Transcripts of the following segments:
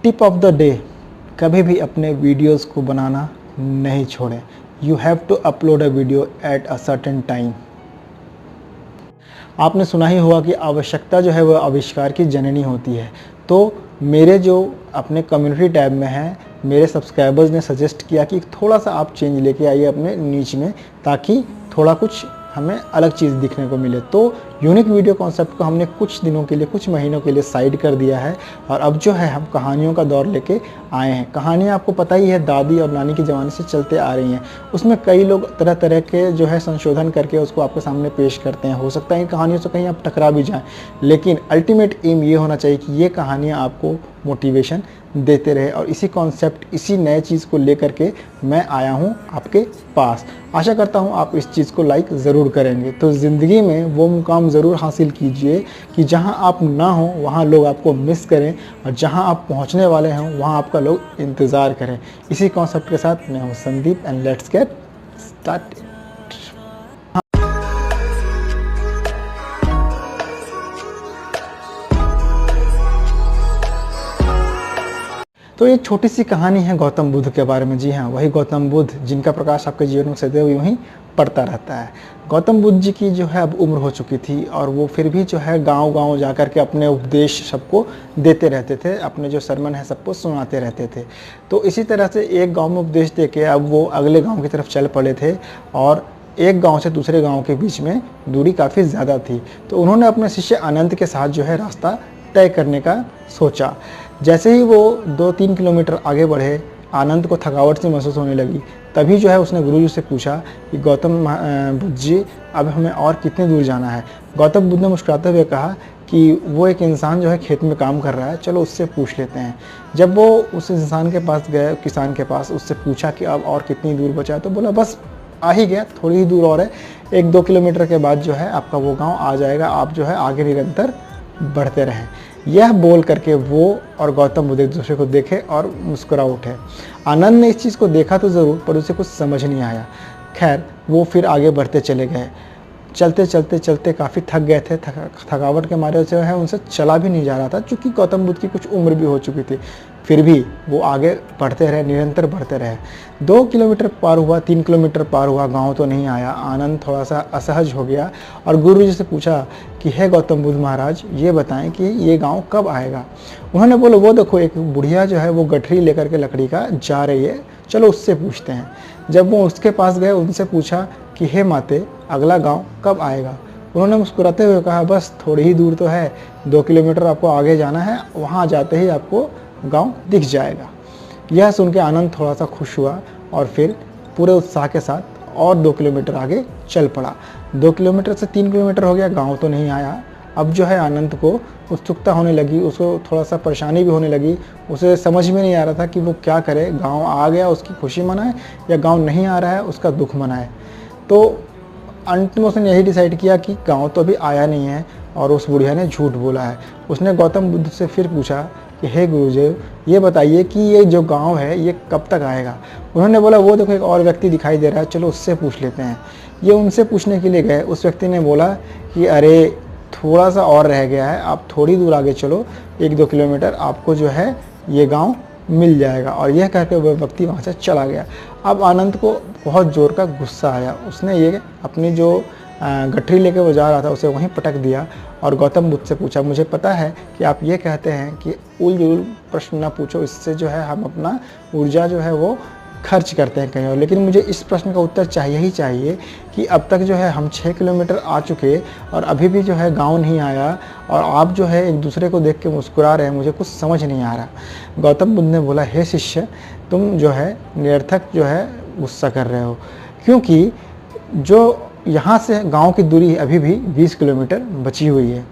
Tip of the day, कभी भी अपने वीडियोस को बनाना नहीं छोड़ें। You have to upload a video at a certain time. आपने सुना ही होगा कि आवश्यकता जो है वह आविष्कार की जननी होती है। तो मेरे जो अपने कम्युनिटी टैब में है, मेरे सब्सक्राइबर्स ने सजेस्ट किया कि थोड़ा सा आप चेंज लेके आइए अपने नीच में, ताकि थोड़ा कुछ हमें अलग चीज़ दिखने को मिले। तो यूनिक वीडियो कॉन्सेप्ट को हमने कुछ दिनों के लिए, कुछ महीनों के लिए साइड कर दिया है और अब जो है हम कहानियों का दौर लेके आए हैं। कहानियाँ आपको पता ही है, दादी और नानी के ज़माने से चलते आ रही हैं। उसमें कई लोग तरह तरह के जो है संशोधन करके उसको आपके सामने पेश करते हैं। हो सकता है इन कहानियों से कहीं आप टकरा भी जाएं, लेकिन अल्टीमेट एम ये होना चाहिए कि ये कहानियाँ आपको मोटिवेशन देते रहे। और इसी कॉन्सेप्ट, इसी नए चीज़ को लेकर के मैं आया हूँ आपके पास। आशा करता हूँ आप इस चीज़ को लाइक ज़रूर करेंगे। तो ज़िंदगी में वो मुकाम ज़रूर हासिल कीजिए कि जहाँ आप ना हो वहाँ लोग आपको मिस करें, और जहाँ आप पहुँचने वाले हों वहाँ आपका लोग इंतज़ार करें। इसी कॉन्सेप्ट के साथ मैं हूँ Sandeep and let's get start. तो एक छोटी सी कहानी है गौतम बुद्ध के बारे में। जी हाँ, वही गौतम बुद्ध जिनका प्रकाश आपके जीवन में सदैव यूं ही पड़ता रहता है। गौतम बुद्ध जी की जो है अब उम्र हो चुकी थी और वो फिर भी जो है गांव-गांव जाकर के अपने उपदेश सबको देते रहते थे, अपने जो सरमन है सबको सुनाते रहते थे। तो इसी तरह से एक गाँव में उपदेश दे के अब वो अगले गाँव की तरफ चल पड़े थे और एक गाँव से दूसरे गाँव के बीच में दूरी काफ़ी ज़्यादा थी। तो उन्होंने अपने शिष्य आनंद के साथ जो है रास्ता तय करने का सोचा। जैसे ही वो 2-3 किलोमीटर आगे बढ़े, आनंद को थकावट से महसूस होने लगी। तभी जो है उसने गुरुजी से पूछा कि गौतम बुद्ध जी, अब हमें और कितनी दूर जाना है। गौतम बुद्ध ने मुस्कुराते हुए कहा कि वो एक इंसान जो है खेत में काम कर रहा है, चलो उससे पूछ लेते हैं। जब वो उस इंसान के पास गए, किसान के पास, उससे पूछा कि अब और कितनी दूर बचा है, तो बोला बस आ ही गया, थोड़ी ही दूर और है, 1-2 किलोमीटर के बाद जो है आपका वो गाँव आ जाएगा, आप जो है आगे निरंतर बढ़ते रहें। यह बोल करके वो और गौतम बुद्ध एक दूसरे को देखे और मुस्कुरा उठे। आनंद ने इस चीज़ को देखा तो ज़रूर, पर उसे कुछ समझ नहीं आया। खैर, वो फिर आगे बढ़ते चले गए। चलते चलते चलते काफ़ी थक गए थे। थकावट के मारे जो है उनसे चला भी नहीं जा रहा था, क्योंकि गौतम बुद्ध की कुछ उम्र भी हो चुकी थी। फिर भी वो आगे बढ़ते रहे, निरंतर बढ़ते रहे। 2 किलोमीटर पार हुआ, 3 किलोमीटर पार हुआ, गांव तो नहीं आया। आनंद थोड़ा सा असहज हो गया और गुरुजी से पूछा कि हे गौतम बुद्ध महाराज, ये बताएं कि ये गांव कब आएगा। उन्होंने बोला वो देखो एक बुढ़िया जो है वो गठरी लेकर के लकड़ी का जा रही है, चलो उससे पूछते हैं। जब वो उसके पास गए, उनसे पूछा कि हे माते, अगला गांव कब आएगा। उन्होंने मुस्कुराते हुए कहा बस थोड़ी ही दूर तो है, 2 किलोमीटर आपको आगे जाना है, वहाँ जाते ही आपको गांव दिख जाएगा। यह सुन के आनंद थोड़ा सा खुश हुआ और फिर पूरे उत्साह के साथ और 2 किलोमीटर आगे चल पड़ा। 2 किलोमीटर से 3 किलोमीटर हो गया, गांव तो नहीं आया। अब जो है आनंद को उत्सुकता होने लगी, उसको थोड़ा सा परेशानी भी होने लगी। उसे समझ में नहीं आ रहा था कि वो क्या करे, गांव आ गया उसकी खुशी मनाए या गांव नहीं आ रहा है उसका दुख मनाए। तो अंत में उसने यही डिसाइड किया कि गांव तो अभी आया नहीं है और उस बुढ़िया ने झूठ बोला है। उसने गौतम बुद्ध से फिर पूछा कि हे गुरुदेव, ये बताइए कि ये जो गांव है ये कब तक आएगा। उन्होंने बोला वो देखो एक और व्यक्ति दिखाई दे रहा है, चलो उससे पूछ लेते हैं। ये उनसे पूछने के लिए गए। उस व्यक्ति ने बोला कि अरे थोड़ा सा और रह गया है, आप थोड़ी दूर आगे चलो, 1-2 किलोमीटर, आपको जो है ये गाँव मिल जाएगा। और यह कहकर वह व्यक्ति वहाँ से चला गया। अब आनंद को बहुत ज़ोर का गुस्सा आया। उसने ये अपनी जो गठरी लेके वो जा रहा था उसे वहीं पटक दिया और गौतम बुद्ध से पूछा, मुझे पता है कि आप ये कहते हैं कि उल-जुल प्रश्न ना पूछो, इससे जो है हम अपना ऊर्जा जो है वो खर्च करते हैं कहीं और, लेकिन मुझे इस प्रश्न का उत्तर चाहिए ही चाहिए कि अब तक जो है हम 6 किलोमीटर आ चुके और अभी भी जो है गांव नहीं आया और आप जो है एक दूसरे को देख के मुस्कुरा रहे हैं, मुझे कुछ समझ नहीं आ रहा। गौतम बुद्ध ने बोला हे शिष्य, तुम जो है निरर्थक जो है गुस्सा कर रहे हो, क्योंकि जो यहाँ से गांव की दूरी अभी भी 20 किलोमीटर बची हुई है।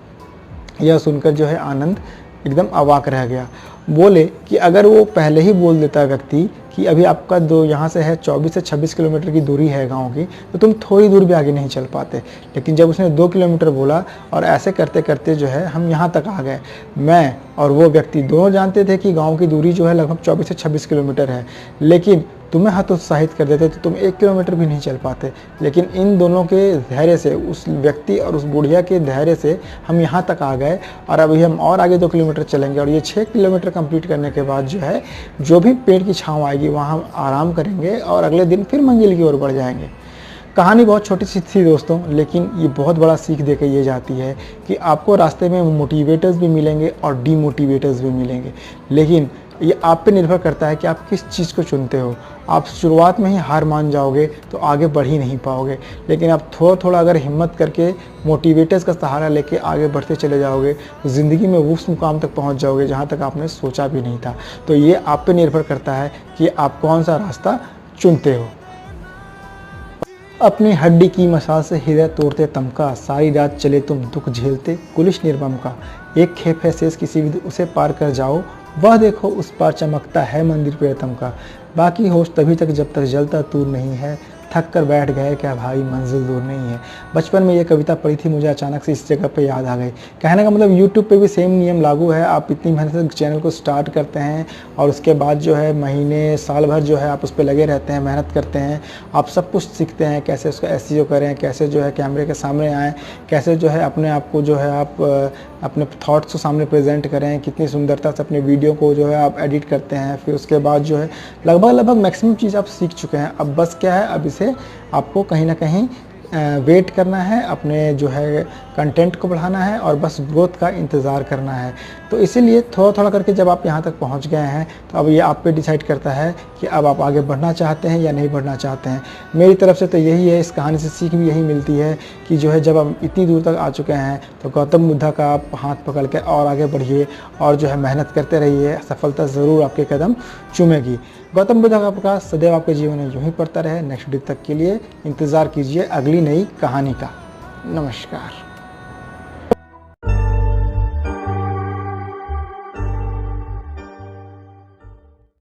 यह सुनकर जो है आनंद एकदम अवाक रह गया। बोले कि अगर वो पहले ही बोल देता व्यक्ति कि अभी आपका यहाँ से है 24 से 26 किलोमीटर की दूरी है गांव की, तो तुम थोड़ी दूर भी आगे नहीं चल पाते। लेकिन जब उसने 2 किलोमीटर बोला और ऐसे करते करते जो है हम यहाँ तक आ गए। मैं और वो व्यक्ति दोनों जानते थे कि गांव की दूरी जो है लगभग 24 से 26 किलोमीटर है, लेकिन तुम्हें हतोत्साहित कर देते तो तुम 1 किलोमीटर भी नहीं चल पाते। लेकिन इन दोनों के धैर्य से, उस व्यक्ति और उस बुढ़िया के धैर्य से हम यहाँ तक आ गए और अभी हम और आगे 2 किलोमीटर चलेंगे और ये 6 किलोमीटर कंप्लीट करने के बाद जो है जो भी पेड़ की छाँव आएगी वहाँ हम आराम करेंगे और अगले दिन फिर मंजिल की ओर बढ़ जाएंगे। कहानी बहुत छोटी सी थी दोस्तों, लेकिन ये बहुत बड़ा सीख दे के ये जाती है कि आपको रास्ते में मोटिवेटर्स भी मिलेंगे और डीमोटिवेटर्स भी मिलेंगे, लेकिन ये आप पे निर्भर करता है कि आप किस चीज़ को चुनते हो। आप शुरुआत में ही हार मान जाओगे तो आगे बढ़ ही नहीं पाओगे, लेकिन आप थोड़ा थोड़ा अगर हिम्मत करके मोटिवेटर्स का सहारा लेके आगे बढ़ते चले जाओगे तो ज़िंदगी में उस मुकाम तक पहुंच जाओगे जहां तक आपने सोचा भी नहीं था। तो ये आप पे निर्भर करता है कि आप कौन सा रास्ता चुनते हो। अपनी हड्डी की मसाल से हृदय तोड़ते तमका, सारी रात चले तुम दुख झेलते कुलिश निर्मम का। एक खेप है शेष किसी भी उसे पार कर जाओ, वह देखो उस पार चमकता है मंदिर प्रियतम का। बाकी होश तभी तक जब तक जलता तूर नहीं है, थक कर बैठ गए क्या भाई मंजिल दूर नहीं है। बचपन में ये कविता पढ़ी थी, मुझे अचानक से इस जगह पे याद आ गई। कहने का मतलब यूट्यूब पे भी सेम नियम लागू है। आप इतनी मेहनत से चैनल को स्टार्ट करते हैं और उसके बाद जो है महीने साल भर जो है आप उस पर लगे रहते हैं, मेहनत करते हैं, आप सब कुछ सीखते हैं, कैसे उसको एसईओ करें, कैसे जो है कैमरे के सामने आएँ, कैसे जो है अपने आप को जो है आप अपने थॉट्स को सामने प्रेजेंट करें, कितनी सुंदरता से अपने वीडियो को जो है आप एडिट करते हैं। फिर उसके बाद जो है लगभग मैक्सिमम चीज़ आप सीख चुके हैं। अब बस क्या है, अब इसे आपको कहीं ना कहीं वेट करना है, अपने जो है कंटेंट को बढ़ाना है और बस ग्रोथ का इंतज़ार करना है। तो इसीलिए थोड़ा थोड़ा करके जब आप यहाँ तक पहुँच गए हैं तो अब ये आप पे डिसाइड करता है कि अब आप आगे बढ़ना चाहते हैं या नहीं बढ़ना चाहते हैं। मेरी तरफ से तो यही है, इस कहानी से सीख भी यही मिलती है कि जो है जब आप इतनी दूर तक आ चुके हैं तो गौतम बुद्धा का आप हाथ पकड़ के और आगे बढ़िए और जो है मेहनत करते रहिए, सफलता ज़रूर आपके कदम चूमेगी। गौतम बुद्ध का प्रकाश सदैव आपके जीवन में यूं ही पड़ता रहे। नेक्स्ट वीडियो तक के लिए इंतज़ार कीजिए अगली नई कहानी का। नमस्कार।